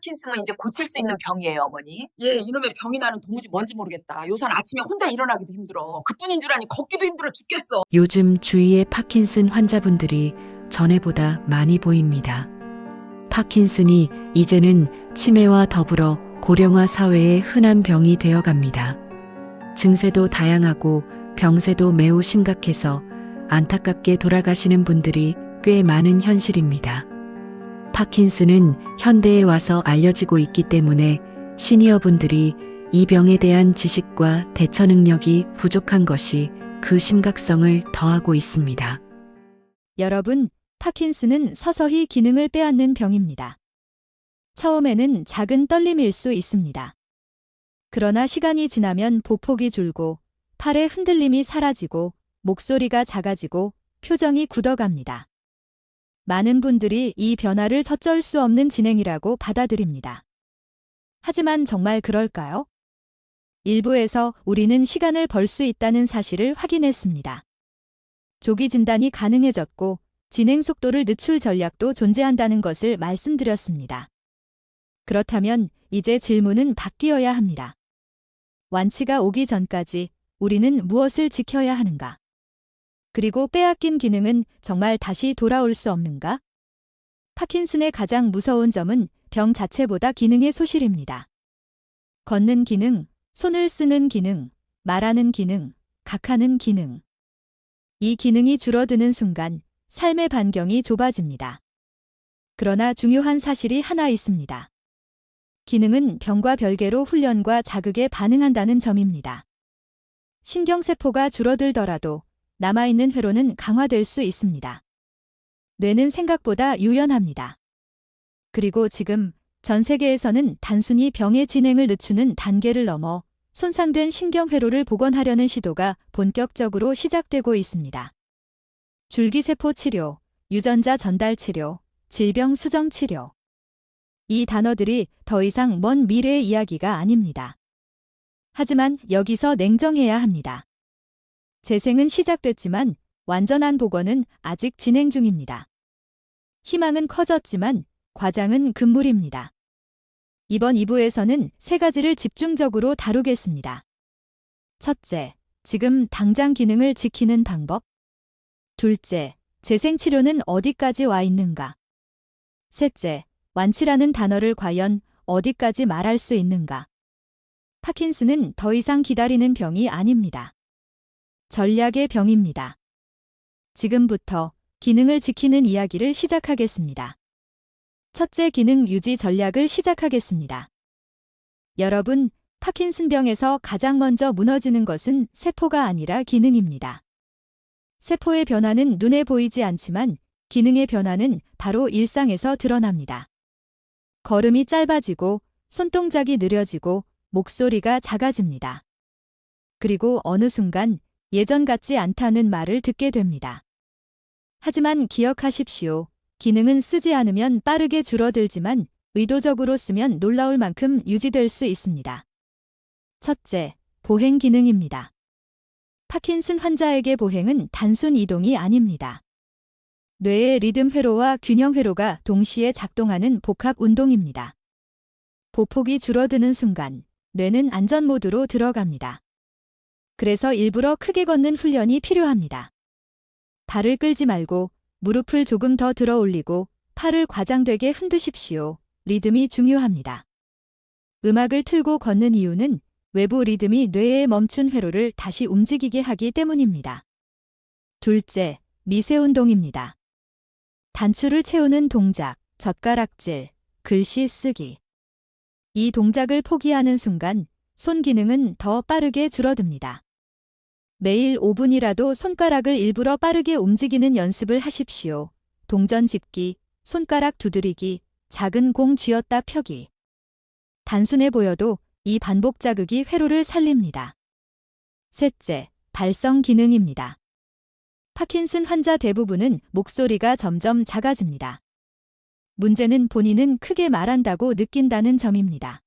파킨슨은 이제 고칠 수 있는 병이에요, 어머니. 예, 이놈의 병이 나는 도무지 뭔지 모르겠다. 요샌 아침에 혼자 일어나기도 힘들어. 그뿐인 줄 아니 걷기도 힘들어 죽겠어. 요즘 주위의 파킨슨 환자분들이 전에보다 많이 보입니다. 파킨슨이 이제는 치매와 더불어 고령화 사회의 흔한 병이 되어갑니다. 증세도 다양하고 병세도 매우 심각해서 안타깝게 돌아가시는 분들이 꽤 많은 현실입니다. 파킨슨은 현대에 와서 알려지고 있기 때문에 시니어분들이 이 병에 대한 지식과 대처 능력이 부족한 것이 그 심각성을 더하고 있습니다. 여러분, 파킨슨은 서서히 기능을 빼앗는 병입니다. 처음에는 작은 떨림일 수 있습니다. 그러나 시간이 지나면 보폭이 줄고 팔의 흔들림이 사라지고 목소리가 작아지고 표정이 굳어갑니다. 많은 분들이 이 변화를 어쩔 수 없는 진행이라고 받아들입니다. 하지만 정말 그럴까요? 일부에서 우리는 시간을 벌 수 있다는 사실을 확인했습니다. 조기 진단이 가능해졌고 진행 속도를 늦출 전략도 존재한다는 것을 말씀드렸습니다. 그렇다면 이제 질문은 바뀌어야 합니다. 완치가 오기 전까지 우리는 무엇을 지켜야 하는가? 그리고 빼앗긴 기능은 정말 다시 돌아올 수 없는가? 파킨슨의 가장 무서운 점은 병 자체보다 기능의 소실입니다. 걷는 기능, 손을 쓰는 기능, 말하는 기능, 각하는 기능. 이 기능이 줄어드는 순간 삶의 반경이 좁아집니다. 그러나 중요한 사실이 하나 있습니다. 기능은 병과 별개로 훈련과 자극에 반응한다는 점입니다. 신경세포가 줄어들더라도 남아있는 회로는 강화될 수 있습니다. 뇌는 생각보다 유연합니다. 그리고 지금 전 세계에서는 단순히 병의 진행을 늦추는 단계를 넘어 손상된 신경회로를 복원하려는 시도가 본격적으로 시작되고 있습니다. 줄기세포 치료, 유전자 전달 치료, 질병 수정 치료. 이 단어들이 더 이상 먼 미래의 이야기가 아닙니다. 하지만 여기서 냉정해야 합니다. 재생은 시작됐지만 완전한 복원은 아직 진행 중입니다. 희망은 커졌지만 과장은 금물입니다. 이번 2부에서는 세 가지를 집중적으로 다루겠습니다. 첫째, 지금 당장 기능을 지키는 방법. 둘째, 재생치료는 어디까지 와 있는가. 셋째, 완치라는 단어를 과연 어디까지 말할 수 있는가. 파킨슨은 더 이상 기다리는 병이 아닙니다. 전략의 병입니다. 지금부터 기능을 지키는 이야기를 시작하겠습니다. 첫째, 기능 유지 전략을 시작하겠습니다. 여러분, 파킨슨병에서 가장 먼저 무너지는 것은 세포가 아니라 기능입니다. 세포의 변화는 눈에 보이지 않지만 기능의 변화는 바로 일상에서 드러납니다. 걸음이 짧아지고 손동작이 느려지고 목소리가 작아집니다. 그리고 어느 순간 예전 같지 않다는 말을 듣게 됩니다. 하지만 기억하십시오. 기능은 쓰지 않으면 빠르게 줄어들지만 의도적으로 쓰면 놀라울 만큼 유지될 수 있습니다. 첫째, 보행 기능입니다. 파킨슨 환자에게 보행은 단순 이동이 아닙니다. 뇌의 리듬 회로와 균형 회로가 동시에 작동하는 복합 운동입니다. 보폭이 줄어드는 순간 뇌는 안전 모드로 들어갑니다. 그래서 일부러 크게 걷는 훈련이 필요합니다. 발을 끌지 말고 무릎을 조금 더 들어 올리고 팔을 과장되게 흔드십시오. 리듬이 중요합니다. 음악을 틀고 걷는 이유는 외부 리듬이 뇌의 멈춘 회로를 다시 움직이게 하기 때문입니다. 둘째, 미세 운동입니다. 단추를 채우는 동작, 젓가락질, 글씨 쓰기. 이 동작을 포기하는 순간 손 기능은 더 빠르게 줄어듭니다. 매일 5분이라도 손가락을 일부러 빠르게 움직이는 연습을 하십시오. 동전 집기, 손가락 두드리기, 작은 공 쥐었다 펴기. 단순해 보여도 이 반복 자극이 회로를 살립니다. 셋째, 발성 기능입니다. 파킨슨 환자 대부분은 목소리가 점점 작아집니다. 문제는 본인은 크게 말한다고 느낀다는 점입니다.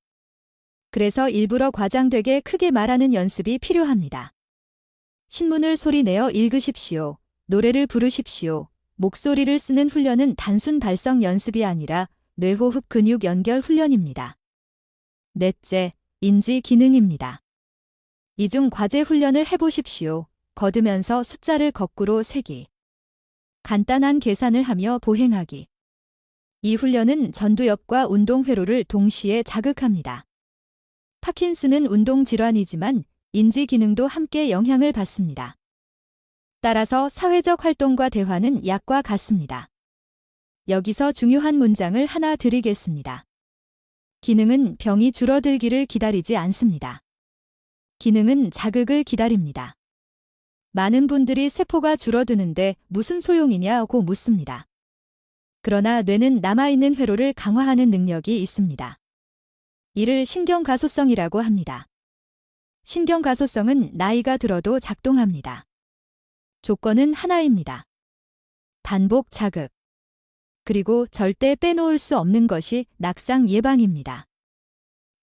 그래서 일부러 과장되게 크게 말하는 연습이 필요합니다. 신문을 소리내어 읽으십시오. 노래를 부르십시오. 목소리를 쓰는 훈련은 단순 발성 연습이 아니라 뇌호흡 근육 연결 훈련입니다. 넷째, 인지 기능입니다. 이중 과제 훈련을 해보십시오. 거두면서 숫자를 거꾸로 세기. 간단한 계산을 하며 보행하기. 이 훈련은 전두엽과 운동회로를 동시에 자극합니다. 파킨슨은 운동질환이지만 인지 기능도 함께 영향을 받습니다. 따라서 사회적 활동과 대화는 약과 같습니다. 여기서 중요한 문장을 하나 드리겠습니다. 기능은 병이 줄어들기를 기다리지 않습니다. 기능은 자극을 기다립니다. 많은 분들이 세포가 줄어드는데 무슨 소용이냐고 묻습니다. 그러나 뇌는 남아있는 회로를 강화하는 능력이 있습니다. 이를 신경가소성이라고 합니다. 신경가소성은 나이가 들어도 작동합니다. 조건은 하나입니다. 반복 자극. 그리고 절대 빼놓을 수 없는 것이 낙상 예방입니다.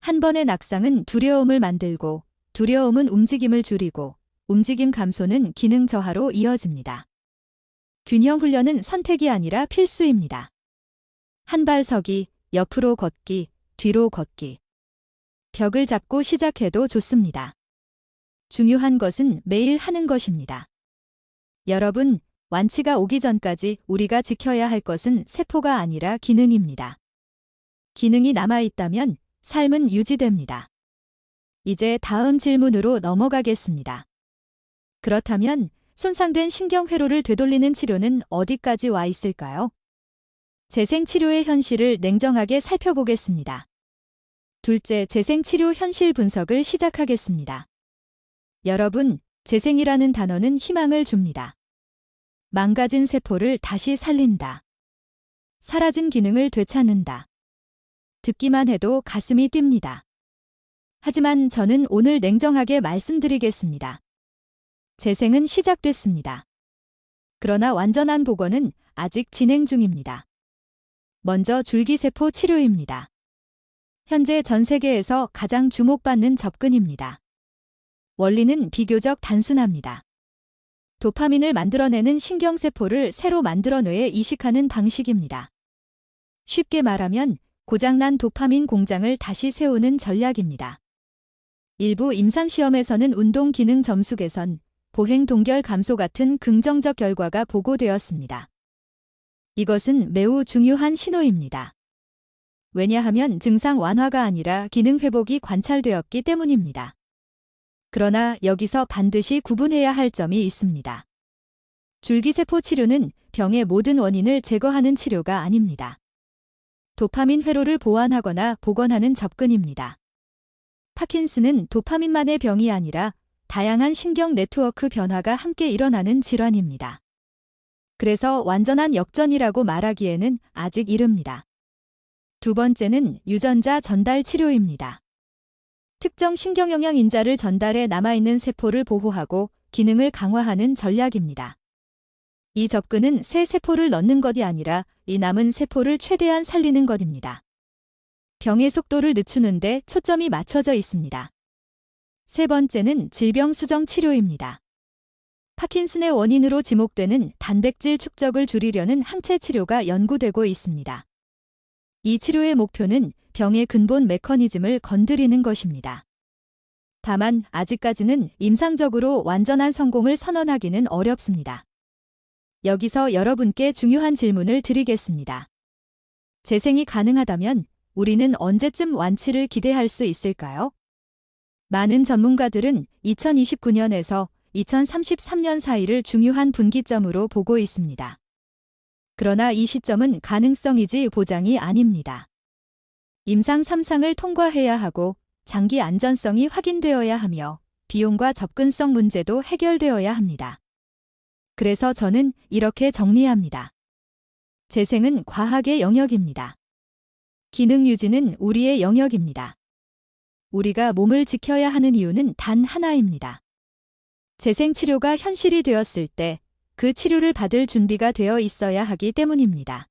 한 번의 낙상은 두려움을 만들고, 두려움은 움직임을 줄이고, 움직임 감소는 기능 저하로 이어집니다. 균형 훈련은 선택이 아니라 필수입니다. 한 발 서기, 옆으로 걷기, 뒤로 걷기. 벽을 잡고 시작해도 좋습니다. 중요한 것은 매일 하는 것입니다. 여러분, 완치가 오기 전까지 우리가 지켜야 할 것은 세포가 아니라 기능입니다. 기능이 남아있다면 삶은 유지됩니다. 이제 다음 질문으로 넘어가겠습니다. 그렇다면 손상된 신경회로를 되돌리는 치료는 어디까지 와 있을까요? 재생치료의 현실을 냉정하게 살펴보겠습니다. 둘째, 재생치료 현실 분석을 시작하겠습니다. 여러분, 재생이라는 단어는 희망을 줍니다. 망가진 세포를 다시 살린다. 사라진 기능을 되찾는다. 듣기만 해도 가슴이 뜁니다. 하지만 저는 오늘 냉정하게 말씀드리겠습니다. 재생은 시작됐습니다. 그러나 완전한 복원은 아직 진행 중입니다. 먼저 줄기세포 치료입니다. 현재 전 세계에서 가장 주목받는 접근입니다. 원리는 비교적 단순합니다. 도파민을 만들어내는 신경세포를 새로 만들어 뇌에 이식하는 방식입니다. 쉽게 말하면 고장난 도파민 공장을 다시 세우는 전략입니다. 일부 임상시험에서는 운동 기능 점수 개선, 보행 동결 감소 같은 긍정적 결과가 보고되었습니다. 이것은 매우 중요한 신호입니다. 왜냐하면 증상 완화가 아니라 기능 회복이 관찰되었기 때문입니다. 그러나 여기서 반드시 구분해야 할 점이 있습니다. 줄기세포 치료는 병의 모든 원인을 제거하는 치료가 아닙니다. 도파민 회로를 보완하거나 복원하는 접근입니다. 파킨슨은 도파민만의 병이 아니라 다양한 신경 네트워크 변화가 함께 일어나는 질환입니다. 그래서 완전한 역전이라고 말하기에는 아직 이릅니다. 두 번째는 유전자 전달 치료입니다. 특정 신경영양 인자를 전달해 남아있는 세포를 보호하고 기능을 강화하는 전략입니다. 이 접근은 새 세포를 넣는 것이 아니라 이 남은 세포를 최대한 살리는 것입니다. 병의 속도를 늦추는데 초점이 맞춰져 있습니다. 세 번째는 질병 수정 치료입니다. 파킨슨의 원인으로 지목되는 단백질 축적을 줄이려는 항체 치료가 연구되고 있습니다. 이 치료의 목표는 병의 근본 메커니즘을 건드리는 것입니다. 다만 아직까지는 임상적으로 완전한 성공을 선언하기는 어렵습니다. 여기서 여러분께 중요한 질문을 드리겠습니다. 재생이 가능하다면 우리는 언제쯤 완치를 기대할 수 있을까요? 많은 전문가들은 2029년에서 2033년 사이를 중요한 분기점으로 보고 있습니다. 그러나 이 시점은 가능성이지 보장이 아닙니다. 임상 3상을 통과해야 하고 장기 안전성이 확인되어야 하며 비용과 접근성 문제도 해결되어야 합니다. 그래서 저는 이렇게 정리합니다. 재생은 과학의 영역입니다. 기능 유지는 우리의 영역입니다. 우리가 몸을 지켜야 하는 이유는 단 하나입니다. 재생 치료가 현실이 되었을 때 그 치료를 받을 준비가 되어 있어야 하기 때문입니다.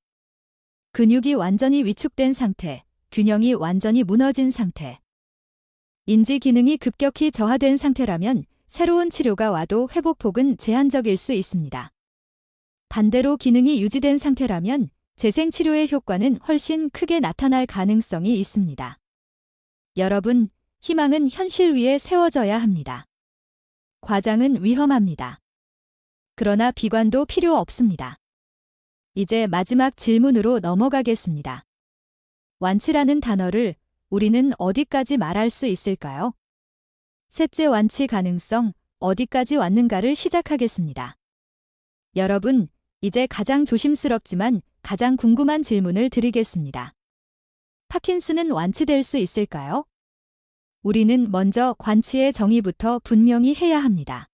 근육이 완전히 위축된 상태, 균형이 완전히 무너진 상태, 인지 기능이 급격히 저하된 상태라면 새로운 치료가 와도 회복폭은 제한적일 수 있습니다. 반대로 기능이 유지된 상태라면 재생치료의 효과는 훨씬 크게 나타날 가능성이 있습니다. 여러분, 희망은 현실 위에 세워져야 합니다. 과장은 위험합니다. 그러나 비관도 필요 없습니다. 이제 마지막 질문으로 넘어가겠습니다. 완치라는 단어를 우리는 어디까지 말할 수 있을까요? 셋째 완치 가능성, 어디까지 왔는가를 시작하겠습니다. 여러분, 이제 가장 조심스럽지만 가장 궁금한 질문을 드리겠습니다. 파킨슨은 완치될 수 있을까요? 우리는 먼저 관치의 정의부터 분명히 해야 합니다.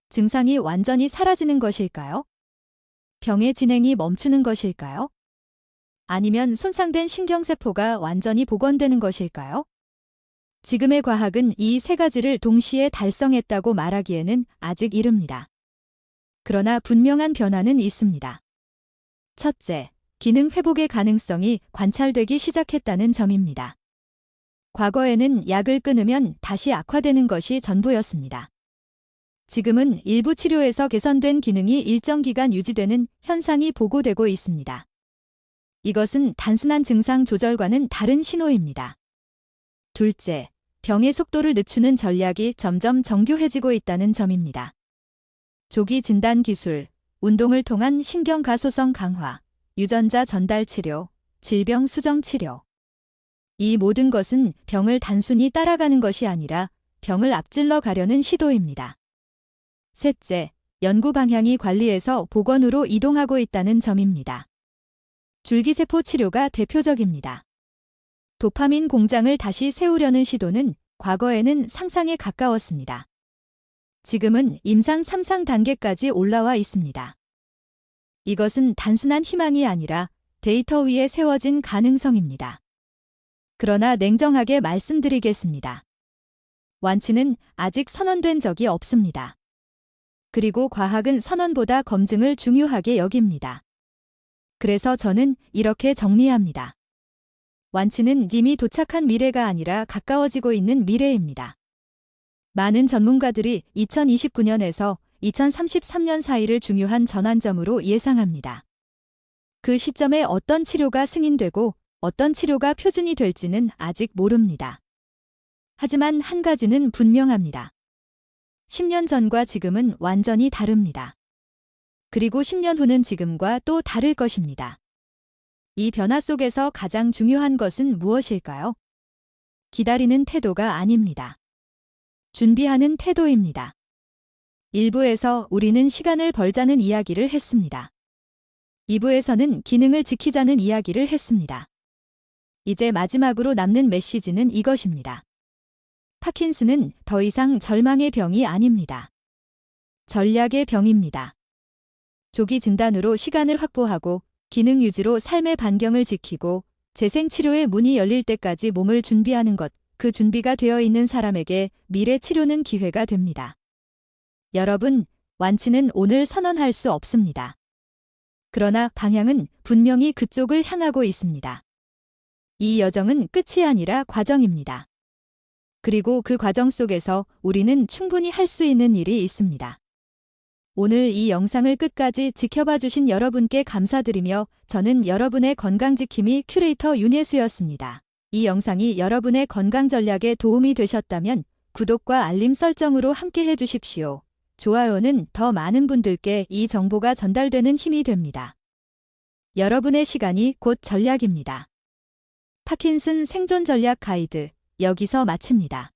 증상이 완전히 사라지는 것일까요? 병의 진행이 멈추는 것일까요? 아니면 손상된 신경세포가 완전히 복원되는 것일까요? 지금의 과학은 이 세 가지를 동시에 달성했다고 말하기에는 아직 이릅니다. 그러나 분명한 변화는 있습니다. 첫째, 기능 회복의 가능성이 관찰되기 시작했다는 점입니다. 과거에는 약을 끊으면 다시 악화되는 것이 전부였습니다. 지금은 일부 치료에서 개선된 기능이 일정 기간 유지되는 현상이 보고되고 있습니다. 이것은 단순한 증상 조절과는 다른 신호입니다. 둘째, 병의 속도를 늦추는 전략이 점점 정교해지고 있다는 점입니다. 조기 진단 기술, 운동을 통한 신경가소성 강화, 유전자 전달 치료, 질병 수정 치료. 이 모든 것은 병을 단순히 따라가는 것이 아니라 병을 앞질러 가려는 시도입니다. 셋째, 연구 방향이 관리에서 복원으로 이동하고 있다는 점입니다. 줄기세포 치료가 대표적입니다. 도파민 공장을 다시 세우려는 시도는 과거에는 상상에 가까웠습니다. 지금은 임상 3상 단계까지 올라와 있습니다. 이것은 단순한 희망이 아니라 데이터 위에 세워진 가능성입니다. 그러나 냉정하게 말씀드리겠습니다. 완치는 아직 선언된 적이 없습니다. 그리고 과학은 선언보다 검증을 중요하게 여깁니다. 그래서 저는 이렇게 정리합니다. 완치는 이미 도착한 미래가 아니라 가까워지고 있는 미래입니다. 많은 전문가들이 2029년에서 2033년 사이를 중요한 전환점으로 예상합니다. 그 시점에 어떤 치료가 승인되고 어떤 치료가 표준이 될지는 아직 모릅니다. 하지만 한 가지는 분명합니다. 10년 전과 지금은 완전히 다릅니다. 그리고 10년 후는 지금과 또 다를 것입니다. 이 변화 속에서 가장 중요한 것은 무엇일까요? 기다리는 태도가 아닙니다. 준비하는 태도입니다. 1부에서 우리는 시간을 벌자는 이야기를 했습니다. 2부에서는 기능을 지키자는 이야기를 했습니다. 이제 마지막으로 남는 메시지는 이것입니다. 파킨슨은 더 이상 절망의 병이 아닙니다. 전략의 병입니다. 조기 진단으로 시간을 확보하고 기능 유지로 삶의 반경을 지키고 재생치료의 문이 열릴 때까지 몸을 준비하는 것, 그 준비가 되어 있는 사람에게 미래 치료는 기회가 됩니다. 여러분, 완치는 오늘 선언할 수 없습니다. 그러나 방향은 분명히 그쪽을 향하고 있습니다. 이 여정은 끝이 아니라 과정입니다. 그리고 그 과정 속에서 우리는 충분히 할 수 있는 일이 있습니다. 오늘 이 영상을 끝까지 지켜봐 주신 여러분께 감사드리며 저는 여러분의 건강지킴이 큐레이터 윤예수였습니다. 이 영상이 여러분의 건강 전략에 도움이 되셨다면 구독과 알림 설정으로 함께 해주십시오. 좋아요는 더 많은 분들께 이 정보가 전달되는 힘이 됩니다. 여러분의 시간이 곧 전략입니다. 파킨슨 생존 전략 가이드, 여기서 마칩니다.